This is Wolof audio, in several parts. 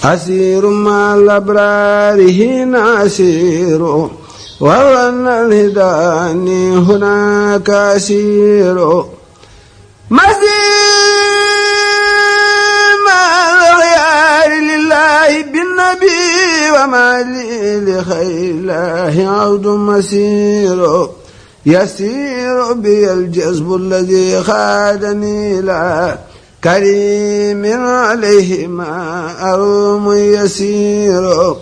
أسير مع الأبرار هنا أسير وأن الهداني هناك أسير لله بالنبي وما لي لخير الله عود مسير يسير بي الجذب الذي خادني لا كريم عليه ما أروم يسير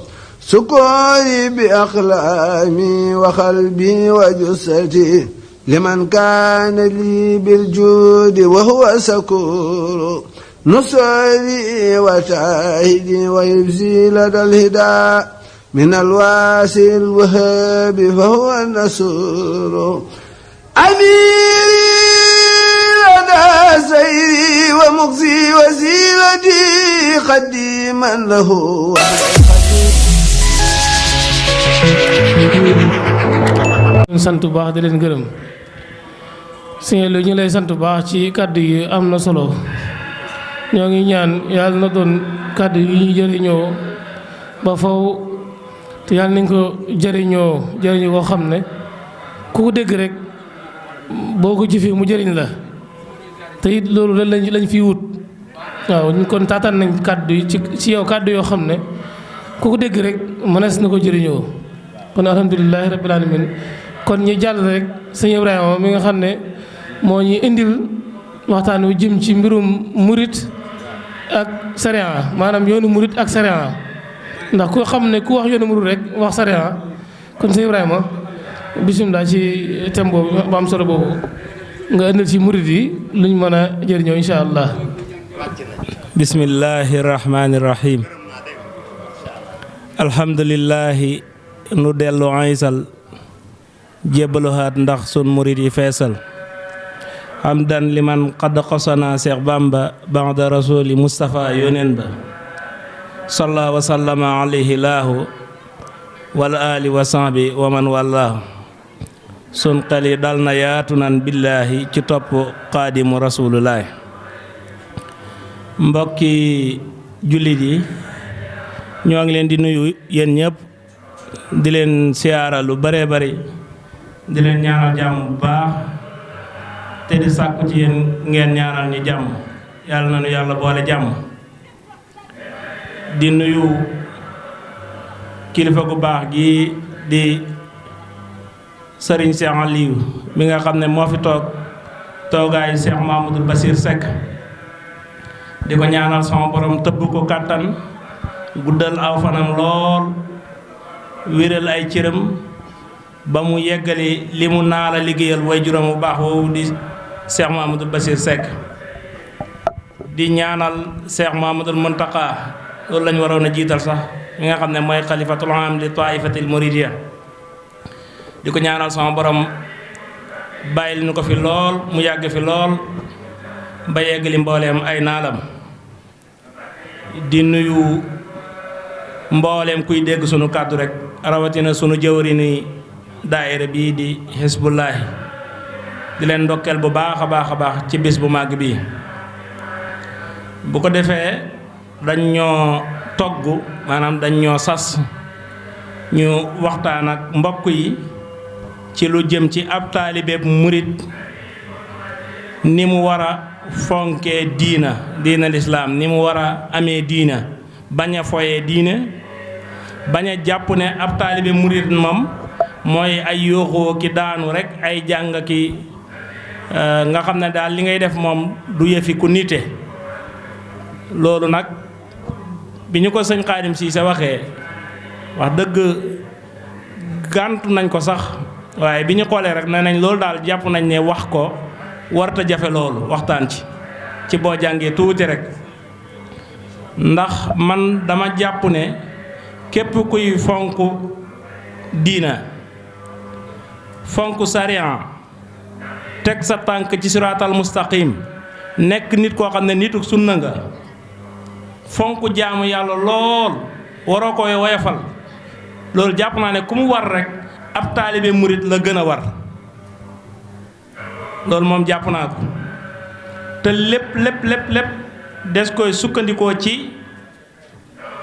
سكوري بأقلامي وقلبي وجسدي لمن كان لي بالجود وهو سكور نصري وتعهدي ويبزي لدى الهدى من الواسع الوهاب فهو النصور أميري لدى سيري ومغزي وسيلتي قديما له sant bu baax di leen gërëm sëñ lu ñu lay sant bu baax ci kàddu yi am na solo ñoo ngi ñaan yàlla na doon kàddu yi ñu jëriñoo ba faw te yàlla nañ ko jëriñoo koo xam ne ku ko dégg rek boo ko jëfee mu jëriñ la te it loolu lañ fi wut waaw ñu kon taataan nañ kàddu yi ci yow kàddu yoo xam ne ku ko dégg rek mënees na ko jëriñoo kon alhamdulilahi rabbil alamin kon ñu jàll rek sëñ Ibrahima mi nga xam ne moo ñu indil waxtaan wu jëm ci mbirum murit ak sariya maanaam yoonu murit ak sariya ndax ku xam ne ku wax yoonu murit rek wax sariya kon sëñ Ibrahima bisimilah ci thème boobu ba am solo boobu nga indil ci murit yi luñ mën a jëriñoo incha allah. bismillahi rahmaani rahim. alhamdulillahi nu dellu aysal jébbaluhaat ndax sun murit yi feesal hamdan liman qad qasana Seex Bamba ba'da rasuli Mustafa yoneen ba salla wa sallama alayhi laahu wal ali wa sahbi wa man wallaahu sun xel yi dal na yaatu nan billaahi ci topp qaadimu rasulullaahi mbokki jullit yi ñoo ngi leen di nuyu yéen ñëpp di leen siyaara lu bare bari di leen ñaanal jàmm bu baax te di sàkku ci yéen ngeen ñaanal ñu jàmm yàlla na nu yàlla boole jàmm di nuyu kilifa gu baax gi di sëriñ Cheikh Aliou mi nga xam ne moo fi toog toogaayu Cheikh Mamadou Bassir Seck di ko ñaanal sama borom tëbb ko kàttan guddal aw fanam lool wéral ay cëram ba mu yeggali li mu naa la liggéeyal way juróom bu baax woowu di Cheikh Mamadou Bassir Seck di ñaanal Cheikh Mamadou Mountakha loolu lañu waroon a jiital sax mi nga xam ne mooy xalifatul aam li taifatil muridiyya di ko ñaanal sama borom bàyyil ñu ko fi lool mu yàgg fi lool ba yeggali mbooleem ay naalam di nuyu mbooleem kuy dégg sunu kàddu rek rawatina sunu jëwrini daayira bii di Hizbullahi di leen ndokkeel bu baax a baax ci bis bu màgg bii bu ko defee dañ ñoo togg maanaam dañ ñoo sas ñu waxtaan ak mbokk yi ci lu jëm ci ab taalibeeb murit ni mu war a fonkee diina lislaam ni mu war a amee diina bañ a foyee diine bañ a jàpp ne ab taalibe murit moom mooy ay yooxoo ki daanu rek ay jàng ki nga xam ne daal li ngay def moom du yëfi ku nite loolu nag bi ñu ko sëñ Xaadim Siise waxee wax dëgg gàntu nañ ko sax waaye bi ñu xoolee rek nee nañ loolu daal jàpp nañ ne wax ko warta jafe loolu waxtaan ci boo jàngee tuuti rek ndax man dama jàpp ne képp kuy fonk diina fonk sariya teg sa tànk ci siraatal mustaqim nekk nit koo xam ne nitu sunna nga fonk jaamu yàlla lool waroo koy woyofal loolu jàpp naa ne ku mu war rek ab taalibe murit la gën a war loolu moom jàpp naa ko te lépp des koy sukkandikoo ci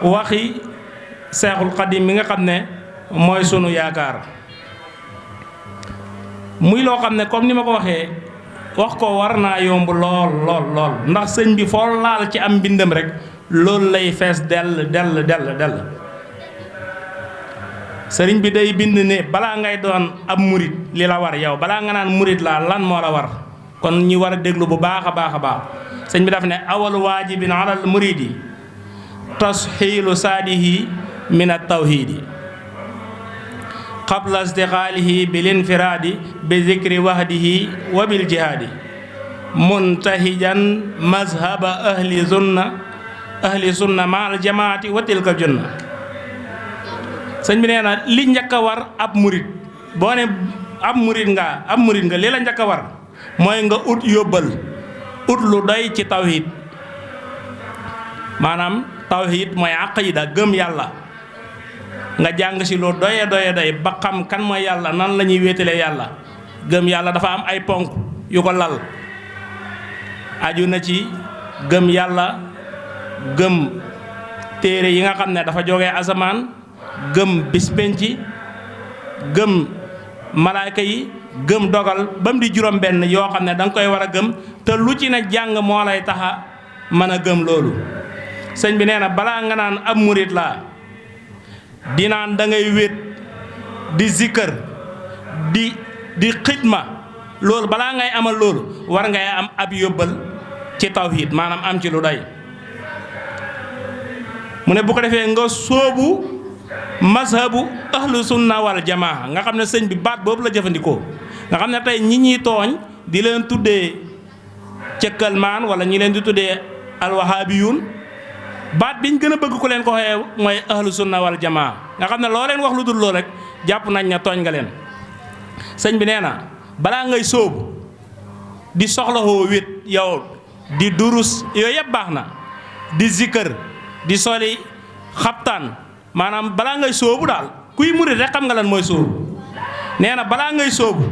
waxi Seexul Xadim mi nga xam ne mooy sunu yaakaar muy loo xam ne comme ni ma ko waxee wax ko war naa yomb lool lool lool ndax sëñ bi foo laal ci am mbindam rek loolu lay fees dell dell sëriñ bi day bind ne balaa ngay doon ab murit li la war yow balaa nga naan murit laa lan moo la war kon ñi war a déglu bu baax a baax a baax sëñ bi daf ne awal waajibin alal muridi tasxiilu saadihi min at tawhidi qabla istixaalihi bil infiraadi bi zikri wahdihi wa bil jihaadi muntahijan mazhaba ahli sunna ma al jamaati wa tilka junna sëñ bi nee na li njëkk a war ab murit boo ne ab murit nga li la njëkk a war mooy nga ut yóbbal ut lu doy ci tawhid maanaam tawhid mooy aqida gëm yàlla nga jàng si lu doye ba xam kan mooy yàlla nan la ñuy wéetalee yàlla gëm yàlla dafa am ay ponk yu ko lal aju na ci gëm yàlla gëm téere yi nga xam ne dafa jógee asamaan gëm bis penci gëm malaayka yi gëm dogal ba mu di juróom benn yoo xam ne da nga koy war a gëm te lu ci ne jàng moo lay taxa mën a gëm loolu sëñ bi nee na balaa nga naan ab murit laa di naan da ngay wét di zikkër di xidma loolu balaa ngay amal loolu war ngay am ab yóbbal ci tawhid maanaam am ci lu doy mu ne bu ko defee nga sóobu mazhabu ahlu sunna wal jamaa nga xam ne sëñ bi baat boobu la jëfandikoo nga xam ne tey ñi ñuy tooñ di leen tuddee cëkkal maan wala ñi leen di tuddee alwahabiyun baat biñ gën a bëgg ku leen ko xooyee mooy ahlu sunna wal jamaa nga xam ne loo leen wax lu dul loolu rek jàpp nañ ne tooñ nga leen sëñ bi nee na balaa ngay sóobu di soxlawoo wét yow di durus yooyu yëpp baax na di zikkër di soli xabtaan maanaam balaa ngay sóobu daal kuy murit rek xam nga lan mooy sóobu nee na balaa ngay sóobu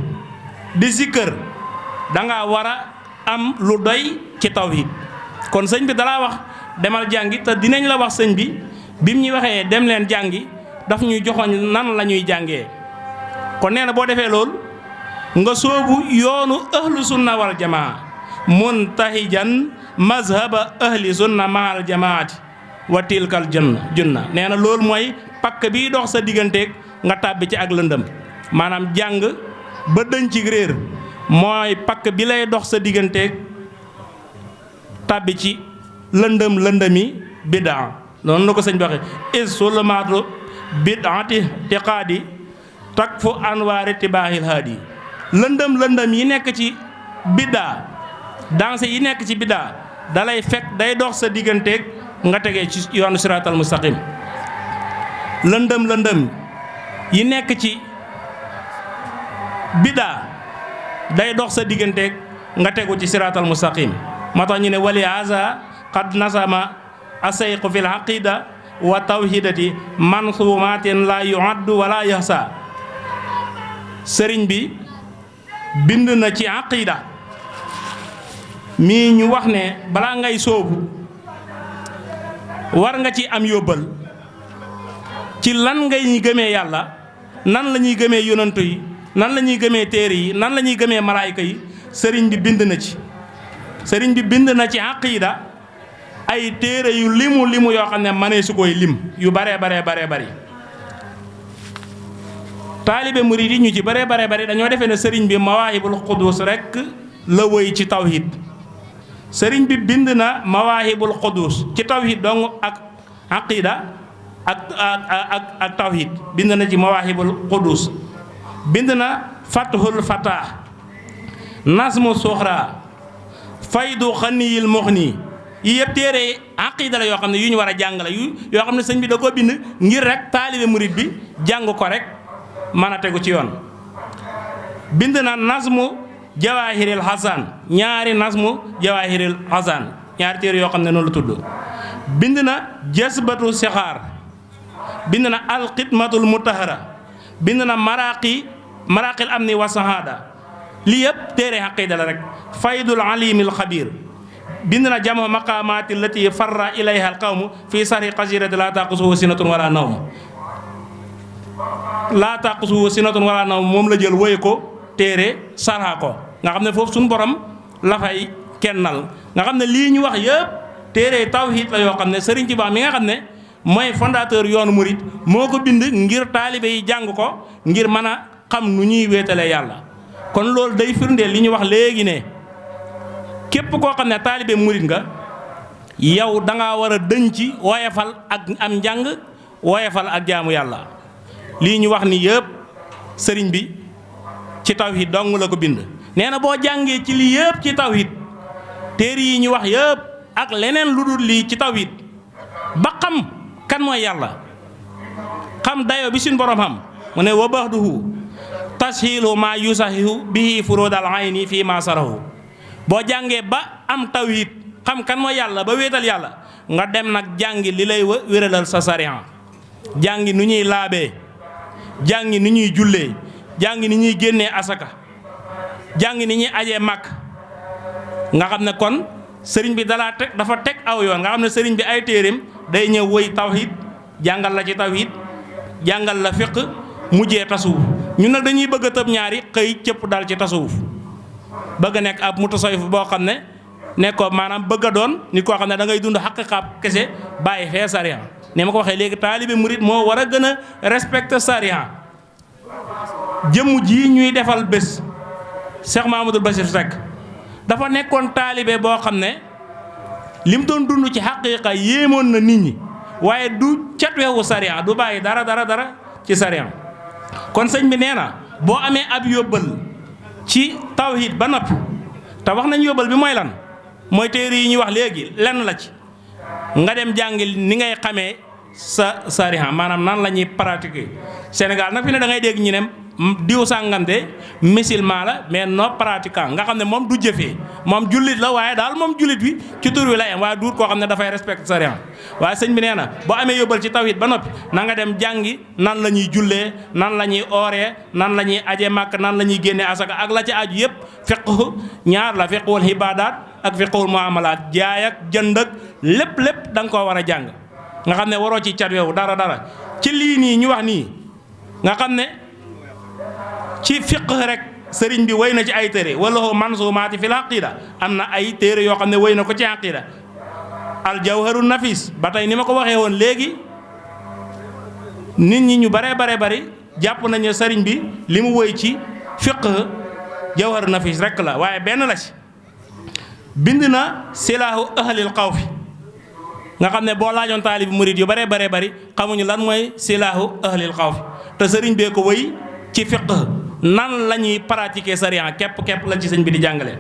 di zikkër danga war a am lu doy ci tawhid kon sëñ bi dalaa wax demal jàngi te dinañ la wax sëñ bi bi mu ñuy waxee dem leen jàngi daf ñuy joxoñ nan la ñuy jàngee kon nee na boo defee loolu nga sóobu yoonu ahlu sunna wal jamaa muntahijan mazhaba ahli sunna mahal jamaati wa tilkal junna nee na loolu mooy pakk bi dox sa digganteeg nga tàbbi ci ak lëndëm maanaam jàng ba dëñ ci réer mooy pakk bi lay dox sa digganteeg tàbbi ci lëndëmi biddaa noonu la ko sëñ bi waxee is sulumaatu bid'ati tiqaadi takfu anwaari tibaaxil haadi lëndëm yi nekk ci biddaa danse yi nekk ci biddaa dalay fekk day dox sa digganteeg nga tegee ci yoonu siraatal mustaqim lëndëm yi nekk ci biddaa day dox sa digganteeg nga tegu ci siraatal mustaqim moo tax ñu ne wali haza qad nasama asayqu fil aqida wa tawhidati mansumatin la yuaddu wala yahsa sëriñ bi bind na ci aqida mii ñu wax ne balaa ngay sóobu war nga ci am yóbbal ci lan ngay gëmee yàlla nan la ñuy gëmee yonantu yi nan la ñuy gëmee téere yi nan la ñuy gëmee malaayka yi sëriñ bi bind na ci aqida ay téere yu limu yoo xam ne mënee su koy lim yu baree bari taalibe murid yi ñu ci baree bari dañoo defee ne sëriñ bi mawaahibul qudus rekk la wëy ci tawhid sëriñ bi bind na mawaahibul qudus ci tawhid dong ak aqida ak tawhid bind na ci mawaahibul qudus bind na fathul fatah nasmu suxra faydu xaniyil muxni yi yëpp téere aqida la yoo xam ne yu ñu war a jàng la yoo xam ne sëñ bi da ko bind ngir rek taalibe murid bi jàng ko rek mën a tegu ci yoon bind na nasmu jawaahiril hasan ñaari nasmu jawaahiril hasan ñaari téere yoo xam ne noonu la tudd bind na jasbatu sixaar bind na alxidmatul mutahara bind na maraqil amni wa sahada lii yëpp téere aqida la rek faydul alimil xabir bind na jamo maqaamaati lati farra ilayha al qawmu fi sari qasirati laa taqusuhu sinatun wala nawm laa taqusuhu sinatun wala nawm moom la jël woye ko téere sarha ko nga xam ne foofu suñu borom la fay kennal nga xam ne lii ñu wax yëpp téere tawhid la yoo xam ne Sëriñ Tuubaa mi nga xam ne mooy fondateur yoonu murit moo ko bind ngir taalibe yi jàng ko ngir mën a xam nu ñuy wéetalee yàlla kon loolu day firndeel li ñu wax léegi ne képp koo xam ne taalibe murit nga yow da ngaa war a dëñ ci woyefal ak am njàng woyefal ak jaamu yàlla lii ñu wax ni yëpp sëriñ bi ci tawhid dong la ko bind nee na boo jàngee ci lii yëpp ci tawhid téere yi ñu wax yëpp ak leneen lu dul lii ci tawhid ba xam kan mooy yàlla xam dayo bi suñ borom xam mu ne wa baxduhu tashilu ma yusahihu bihi furudal ayni fii ma sarahu boo jàngee ba am tawhid xam kan mooy yàlla ba wéetal yàlla nga dem nag jàngi li lay wéralal sa sariya jàngi nu ñuy laabee jàngi ni ñuy jullee jàngi ni ñuy génnee asaka jàngi ni ñuy ajee màkk nga xam ne kon sëriñ bi dafa teg aw yoon nga xam ne sëriñ bi ay téereem day ñëw woy tawhid jàngal la ci tawhid jàngal la fiq mujjee tasawuf ñun nag dañuy bëgg a tëb ñaari xëy cëpp dal ci tasawuf bëgg a nekk ab mutasawif boo xam ne nekkoo maanaam bëgg a doon nit koo xam ne da ngay dund xaqiqaab kese bàyyi fee sariya ni ma ko waxee léegi taalibe murit moo war a gën a respecté sariya jëmm ji ñuy defal bés Cheikh Mamadou Bassir Seck dafa nekkoon taalibe boo xam ne lim doon dund ci xaqiqa yéemoon na nit ñi waaye du catweewu sariya du bàyyi dara ci sariya kon sëñ bi nee na boo amee ab yóbbal ci tawhid ba noppi te wax nañ yóbbal bi mooy lan mooy téere yi ñuy wax léegi lenn la ci nga dem jàngi ni ngay xamee sa sariya maanaam nan la ñuy pratiquer Sénégal nag fi ne da ngay dégg ñu ne diw sàngante musulman la mais non pratiquant nga xam ne moom du jëfee moom jullit la waaye daal moom jullit wi ci tur wi la yem waaye duut koo xam ne dafay respecté sariya waaye sëñ bi nee na boo amee yóbbal ci tawhid ba noppi na nga dem jàngi nan la ñuy jullee nan la ñuy ooree nan la ñuy aje màkk nan la ñuy génnee asaka ak la ci aju yëpp fiqhu ñaar la fiqhul ibaadaat ak fiqhul muamalaat jaay ak jënd ak lépp da nga koo war a jàng nga xam ne waroo ci cat weewu dara ci lii nii ñu wax nii nga xam ne ci fiqh rek sëriñ bi way na ci ay téere wala mansumaati fil aqida am na ay téere yoo xam ne way na ko ci aqida al jawharun nafis ba tey ni ma ko waxee woon léegi nit ñi ñu bare bari jàpp nañu sëriñ bi li mu woy ci fiqh jawharun nafis rek la waaye benn la ci bind na silaahu ahlil xawfi nga xam ne boo laajoon taalib murid yu bare bari xamuñu lan mooy silaahu ahlil xawfi te sëriñ bee ko woy ci fiqh nan la ñuy pratiquer sariya képp la ci sëñ bi di jàngale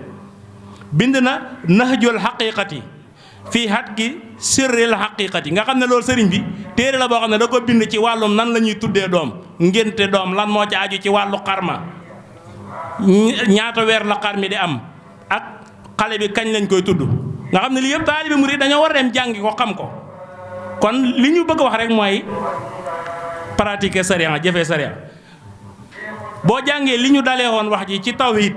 bind na nahjul haqiqati fii hatki sirril haqiqati nga xam ne loolu sëriñ bi téere la boo xam ne da ko bind ci wàllum nan la ñuy tuddee doom ngénte doom lan moo ci aju ci wàllu xarma ñaata weer la xar mi di am ak xale bi kañ lañ koy tudd nga xam ne lii yëpp taalibe murid dañoo war a dem jàngi ko xam ko kon li ñu bëgg a wax rek mooy pratiquer sariya jëfee sariya boo jàngee li ñu dalee woon wax ji ci tawhid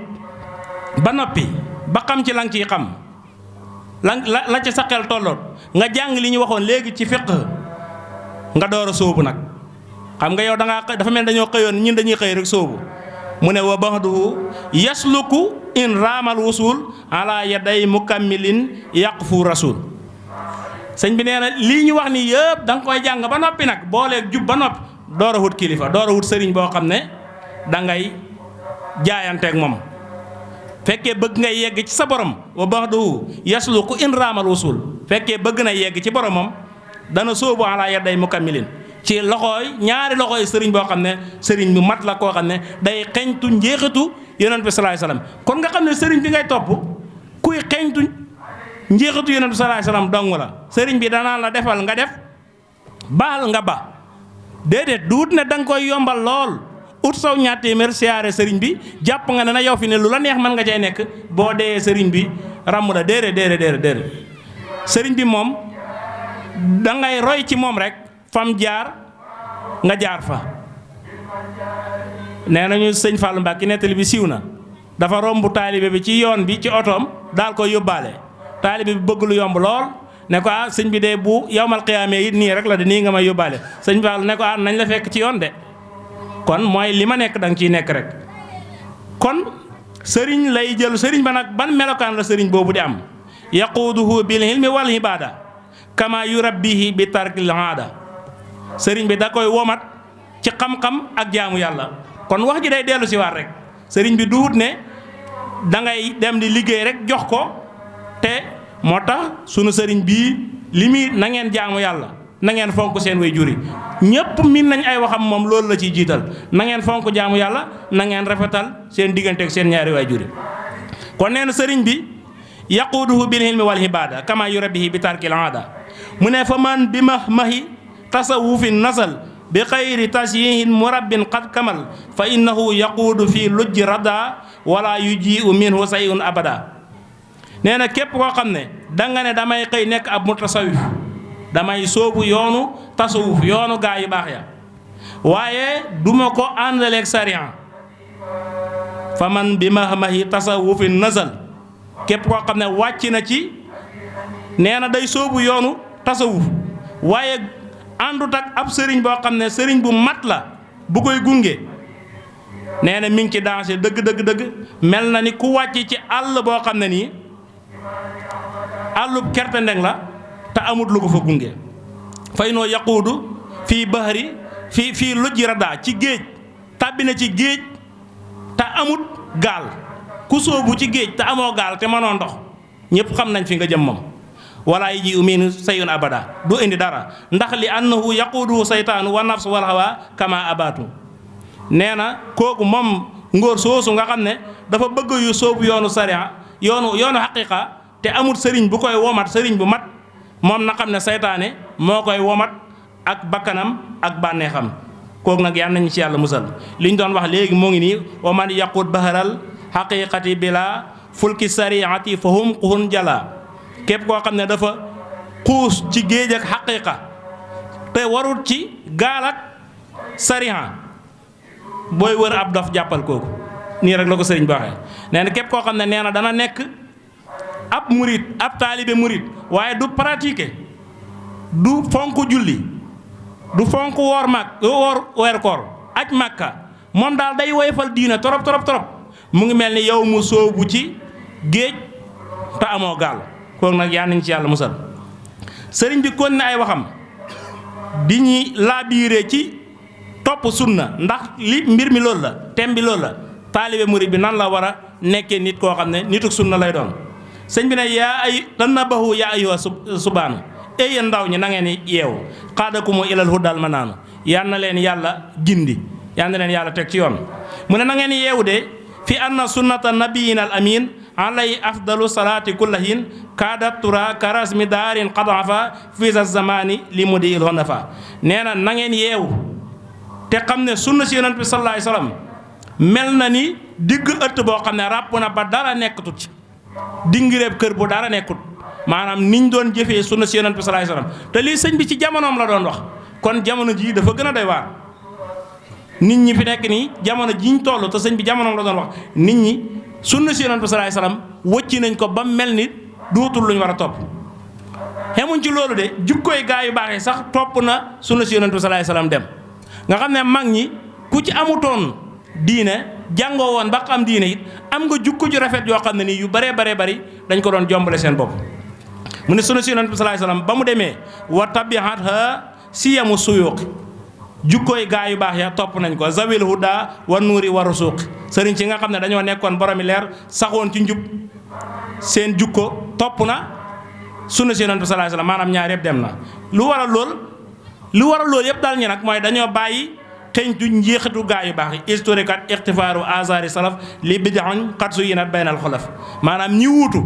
ba noppi ba xam ci lang ciy xam la ci sa xel tolloot nga jàng li ñu waxoon léegi ci fiqh nga door a sóobu nag xam nga yow dafa mel dañoo xëyoon ñun dañuy xëy rek sóobu mu ne wa baxduhu yasluku in raamal wusul ala yaday mukammilin yaqfu rasul sëñ bi nee na lii ñu wax ni yëpp da nga koy jàng ba noppi nag booleeg jub ba noppi door a wut kilifa door a wut sëriñ boo xam ne da ngay jaayanteeg moom fekkee bëgg ngay yegg ci sa borom wa baxduhu yasluku in raamal wusul fekkee bëgg na yegg ci boromam dana sóobu ala yaday mukammilin ci loxooy ñaari loxooy sëriñ boo xam ne sëriñ bu mat la koo xam ne day xeñtu njeexitu yonent bi salaay salaam kon nga xam ne sëriñ bi ngay topp kuy xeñtu njeexitu yonent bi salaay salaam dong la sëriñ bi danaan la defal nga def baal nga ba déedéet duut ne da nga koy yombal lool ut saw ñaar téeméer siyaare sëriñ bi jàpp nga ne na yow fi ne lu la neex mën nga cay nekk boo dee sëriñ bi ràmm la déedéet sëriñ bi moom da ngay roy ci moom rek fam jaar nga jaar fa. nee nañu sëñ Fallou Mbacke nettali bi siiw na dafa romb taalibe bi ci yoon bi ci otoom daal ko yóbbaale taalibe bi bëgg lu yomb lool ne ko sëñ bi de bu yawmal qiyaamee it nii rek la de nii nga may yóbbaale sëñ bi ne ko nañ la fekk ci yoon de kon mooy li ma nekk da nga ciy nekk rek. kon sëriñ lay jël sëriñ ba nag ban melokaan la sëriñ boobu di am yaquuduhu bil hilmi wal ibaada kama yurabbihi bi tarkil aada sëriñ bi da koy womat ci xam-xam ak jaamu yàlla. kon wax ji day dellu si waat rek sëriñ bi duut ne da ngay dem di liggéey rek jox ko te moo tax sunu sëriñ bii li muy na ngeen jaamu yàlla na ngeen fonk seen way juri ñëpp min nañ ay waxam moom loolu la ciy jiital na ngeen fonk jaamu yàlla na ngeen rafetal seen diggante ak seen ñaari way juri. kon nee na sëriñ bi yaquuduhu bil hilmi wal ibaada kama yurabbihi bi tarkil aada mu ne fa man bi mahi tasawufin nasal bi xayri tasyihin murabbin qad kamal fa innahu yaquudu fi lujji rada wala yujiu minhu sayun abada. nee na képp koo xam ne danga ne damay xëy nekk ab mutasawif damay soobu yoonu tasawuf yoonu gaa yu baax ya waaye duma ko àndaleeg sariya fa man bi mahmahi tasawufin nasal képp koo xam ne wàcc na ci nee na day soobu yoonu tasawuf waaye àndut ak ab sëriñ boo xam ne sëriñ bu mat la bu koy gunge nee na mi ngi ci danger dëgg mel na ni ku wàcc ci àll boo xam ne nii àllub kerte ndeng la te amut lu ko fa gunge fay noo yaquudu fii bahri fii lujji rada ci géej tàbbi na ci géej te amut gaal ku sóobu ci géej te amoo gaal te mënoo ndox ñëpp xam nañ fi nga jëm moom wala yi ji uminu sayun abada du indi dara ndax li annahu yaquudu saytaanu wa nafsu wal hawa kama abatu nee na kooku moom ngóor soosu nga xam ne dafa bëgg yu sóobu yoonu sariya yoonu xaqiqa te amul sëriñ bu koy womat sëriñ bu mat moom na xam ne saytaane moo koy womat ak bakkanam ak bànneexam kooku nag yal nañu ci yàlla musal li ñu doon wax léegi moo ngi nii wa man yaqut baharal xaqiqati bila fulki sariati fa hum quhun jala képp koo xam ne dafa xuus ci géej ak xaqiqa te warut ci gaal ak sariya booy wër ab dof jàppal kooku nii rek la ko sëriñ bi waxee nee na képp koo xam ne nee na dana nekk ab murit ab taalibe murit waaye du pratiquer du fonk julli du fonk woor weer koor aj màkka moom daal day woyfal diina torop mu ngi mel ni yow mu sóobu ci géej te amoo gaal kooku nag yaa nañ ci yàlla musal sëriñ bi kon ne ay waxam di ñuy laabiire ci topp sunna ndax li mbir mi loolu la thème bi loolu la taalibe murit bi nan la war a nekkee nit koo xam ne nituk sunna lay doon sëñ bi ne yaa ay tanabahu yaa ayyuha subaanu yéen ndaw ñi na ngeen yeewu xaadakumu ilal hudal ma naanu yal na leen yàlla gindi yal na leen yàlla teg ci yoon mu ne na ngeen yeewu de fi anna sunnata nabiyina al amin alay afdalu salaati kullahin kaadat tura karasmi daarin qadafa fi sa zamani li mu di il honafa nee na na ngeen yeewu te xam ne sunna si yonent bi sallallahu alayhi wasallam mel na ni digg ëtt boo xam ne ràpp na ba dara nekkatut ci dingireeb kër bu dara nekkut maanaam niñ doon jëfee sunna si yonent bi sallallahu alayhi wasallam te lii sëñ bi ci jamonoom la doon wax kon jamono jii dafa gën a doy waar nit ñi fi nekk nii jamono jiñ toll te sëñ bi jamonoom la doon wax nit ñi sunna si yonent bi sallallahu alayhi wasallam wëcci nañ ko ba mel ni duutul luñ war a topp xemuñ ci loolu de jukkooy gaa yu baax yi sax topp na sunna si yonent bi sallallahu alayhi wasallam dem nga xam ne mag ñi ku ci amutoon diine jàngoo woon ba xam diine it am nga jukko ju rafet yoo xam ne nii yu bari dañ ko doon jombale seen bopp mu ne sunna si yonent bi sallallahu alayhi wasallam ba mu demee wa tabihat ha siyamu suyuq jukkooy gaa yu baax ya topp nañ ko zawil huda wa nuuri wa rusuq sëriñ si nga xam ne dañoo nekkoon boromi leer saxoon ci njub seen jukko topp na sunna si yonent bi sallallahu alayhi wasallam maanaam ñaar yëpp dem na lu waral loolu yëpp daal ñi nag mooy dañoo bàyyi teñtu njeexitu gaa yu baax yi historique at ixtifaaru azari salaf li bidaxoñ xat su yinat baynal xolaf maanaam ñi wuutu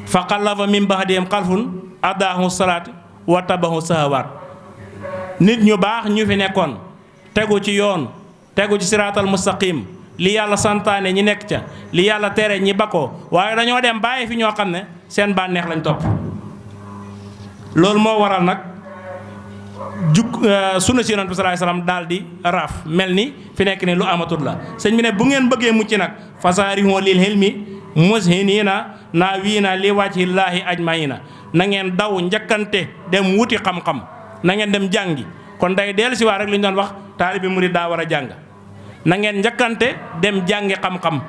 fa xalafa min baxdihim xalfun adaahu salaat wa tabahu sahawaat nit ñu baax ñu fi nekkoon tegu ci yoon tegu ci siraatal mustaqim li yàlla santaane ñi nekk ca li yàlla tere ñi bakkoo waaye dañoo dem bàyyi fi ñoo xam ne seen bànneex lañ topp loolu moo waral nag sunna si yonent bi sallallahu alayhi wasallam daal di raaf mel ni fi nekk ni lu amatul la sëñ bi ne bu ngeen bëggee mucc nag fasaarihu lil hilmi mushiniina naawiina li wajhillaahi ajmaina na ngeen daw njëkkante dem wuti xam-xam na ngeen dem jàngi kon day dellu si waa rek li ñu doon wax taalibe murid daa war a jàng na ngeen njëkkante dem jàngi xam-xam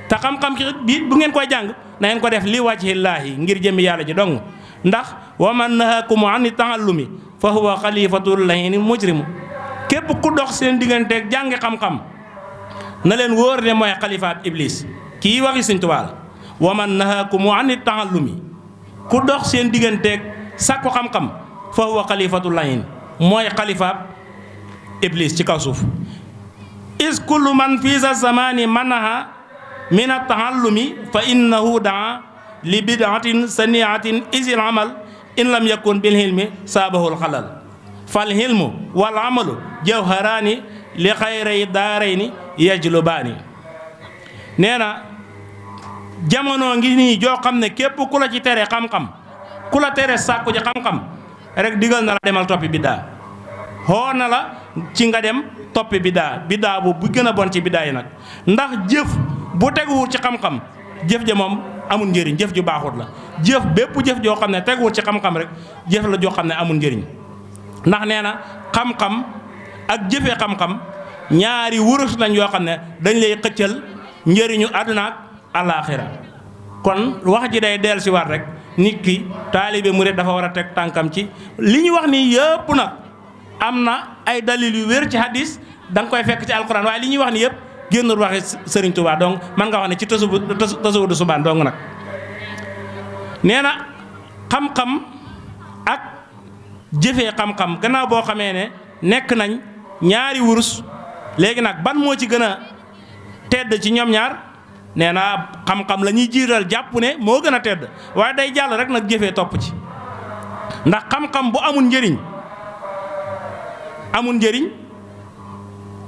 te xam-xam bi bu ngeen koy jàng na ngeen ko def li wajhillaahi ngir jëmi yàlla ji dong ndax wa man nahaakum ani taallumi fa huwa xalifatul lahini mujrimu képp ku dox seen digganteeg jàngi xam-xam na leen wóor ne mooy xalifaat iblis kii waxi Sëñ Tuubaa la wa man nahaakum ani taallumi ku dox seen digganteeg sàkku xam-xam fa huwa xalifatul lahini mooy xalifaat iblis ci kaw suuf is kullu man fi sa zamani manaha min at-taallumi fa innahu daa li bid'atin saniatin isil amal in lam yakun bil hilmi saabahul xalal fal hilmu wal amalu jawharaani li xayray daarayni yajlubaani nee na jamono ngi nii joo xam ne képp ku la ci tere xam-xam ku la tere sàkku ji xam-xam rek digal na la demal toppi biddaa xoo na la ci nga dem toppi biddaa bu gën a bon ci biddaa yi nag ndax jëf bu teguwul ci xam-xam jëf ja moom amul njëriñ jëf ju baaxut la jëf bépp jëf joo xam ne teguwul ci xam-xam rek jëf la joo xam ne amul njëriñ ndax nee na xam-xam ak jëfee xam-xam ñaari wurus lañ yoo xam ne dañ lay xëccal njëriñu àdduna ak alaaxira kon wax ji day dellu si waat rek nit ki taalibe murid dafa war a teg tànkam ci li ñu wax nii yëpp nag am na ay dalil yu wér ci hadis da nga koy fekk ci alquran waaye li ñuy wax ni yëpp génnul waxi Sëriñ Tuubaa donc man nga wax ne ci tasawudu subaan dong nag nee na xam-xam ak jëfee xam-xam gannaaw boo xamee ne nekk nañ ñaari wurus léegi nag ban moo ci gën a tedd ci ñoom ñaar nee na xam-xam la ñuy jiital jàpp ne moo gën a tedd waaye day jàll rek nag jëfee topp ci ndax xam-xam bu amul njëriñ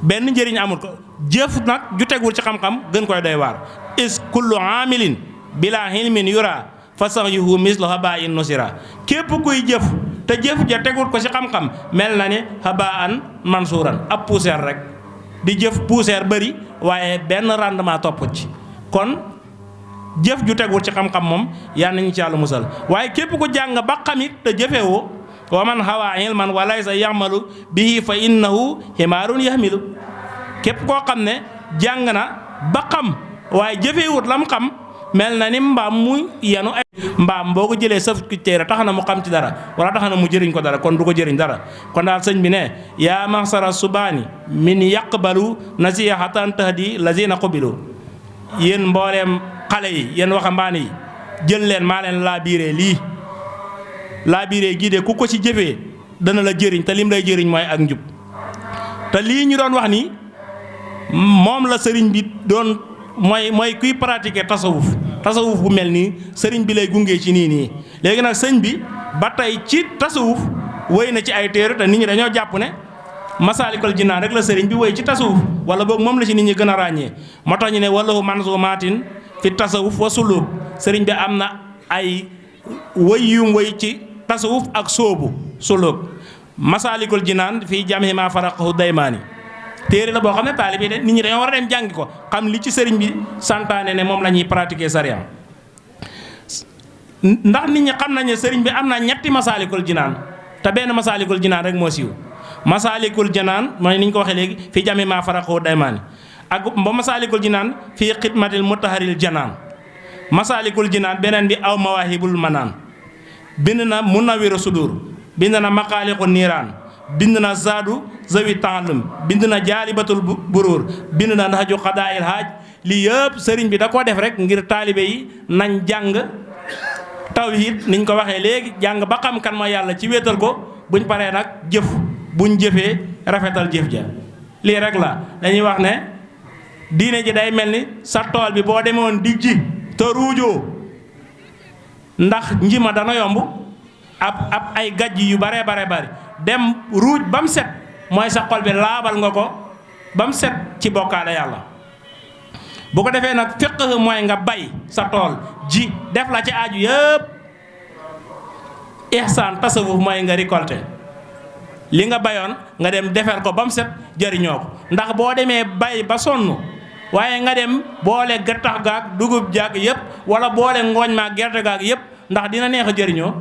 benn njëriñ amul ko jëf nag ju tegul ci xam-xam gën koy doy waar is kullu amilin bila hilmin yura fa sahyuhu mislu haba'in nusira képp kuy jëf te jëf ja tegul ko ci xam-xam mel na ne haba'an mansuuran ab poussière rek di jëf poussière bëri waaye benn rendement topp ci kon jëf ju tegul ci xam-xam moom yal nañu ci Yàlla musal waaye képp ku jàng ba xamit te jëfewoo wa man hawa ilman wa laysa ya'malu bihi fa innahu himaarun yahmilu képp koo xam ne jàng na ba xam waaye jëfewut lam xam mel na ni mbaam mu yanu ay mbaam boo ko jëlee saf ki téere tax na mu xam ci dara wala tax na mu jëriñ ko dara kon du ko jëriñ dara kon daal sëñ bi ne yaa mahsara subaani min yaqbalu nasihatan tahdi lazina qubilu yéen mbooleem xale yi yéen waxambaane yi jël leen maa leen laa biiree lii laa biiree gii de ku ko ci jëfee dana la jëriñ te lim lay jëriñ mooy ak njub te lii ñu doon wax ni moom la sëriñ bi doon mooy kuy pratiquer tasawuf bu mel nii sëriñ bi lay gungee ci nii léegi nag sëñ bi ba tey ci tasawuf wéy na ci ay téere te nit ñi dañoo jàpp ne masaalikul jinaan rek la sëriñ bi wéy ci tasawuf wala boog moom la ci nit ñi gën a ràññee moo tax ñu ne wallahu manzumatin fi tasawuf wa suluk sëriñ bi am na ay wëy yum wëy ci tasawuf ak sóobu suluk masaalikul jinaan fii jamhi ma faraqahu daymaani téere la boo xam ne taalib yi de nit ñi dañoo war a dem jàngi ko xam li ci sëriñ bi santaane ne moom la ñuy pratiquer sariya ndax nit ñi xam nañ ne sëriñ bi am na ñetti masaalikul jinaan te benn masaalikul jinaan rek moo siiw masaalikul jinaan mooy ni ñu ko waxee léegi fii jami maa faraqoo daymaani ak ba masaalikul jinaan fii xidmatil mutaharil janaan masaalikul jinaan beneen bi aw mawaahibul manaan bind na munawwiru sudur bind na maqaaliqu niiraan bind na zaadu zawi taalum bind na jaalibatul buruur bind na ndaxaju xadaayil haaj lii yëpp sëriñ bi da koo def rek ngir taalibe yi nañ jàng tawhid niñ ko waxee léegi jàng ba xam kan ma yàlla ci wéetal ko buñ paree nag jëf buñ jëfee rafetal jëf ja lii rek la dañuy wax ne diine ji day mel ni sa tool bi boo demoon di ji te ruujoo ndax njima dana yomb ab ay gajj yu bare dem ruuj ba mu set mooy sa xol bi laabal nga ko ba mu set ci bokkaale yàlla bu ko defee nag fiqh mooy nga bay sa tool ji def la ci aaju yëpp ihsaan tasawuf mooy nga récolter li nga bayoon nga dem defer ko ba mu set jëriñoo ko ndax boo demee bay ba sonn waaye nga dem boole gattax gaag dugub jaag yëpp wala boole ngooñ maag gerte gaag yëpp ndax dina neex a jëriñoo.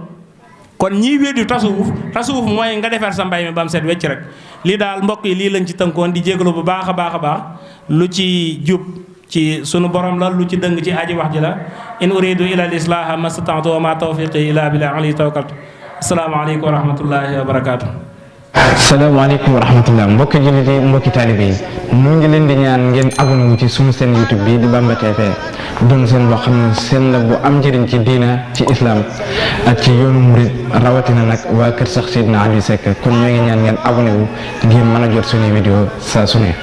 kon ñiy weddi tasawuf mooy nga defar sa mbay mi ba mu set wecc rek lii daal mbokk yi lii lañ ci tënkoon di jégalu bu baax a baax lu ci jub ci sunu borom la lu ci dëng ci aji wax ji la in uridu ila al islaha mastata'tu wa ma tawfiqi illa billah alayhi tawakkaltu asalaamaaleykum wa rahmatullahi wa barakaatu. salaamaaleykum wa rahmatullah mbokki jullit yi mbokki taalibe yi mu ngi leen di ñaan ngeen abonné wu ci sunu seen YouTube bi di Bamba TV doon seen boo xam ne seen la bu am njëriñ ci diina ci islam ak ci yoonu murid rawatina nag waa kër sax Seydina Aliou Seck kon ñoo ngi ñaan ngeen abonné wu ngir mën a jot suñuy vidéo saa su ne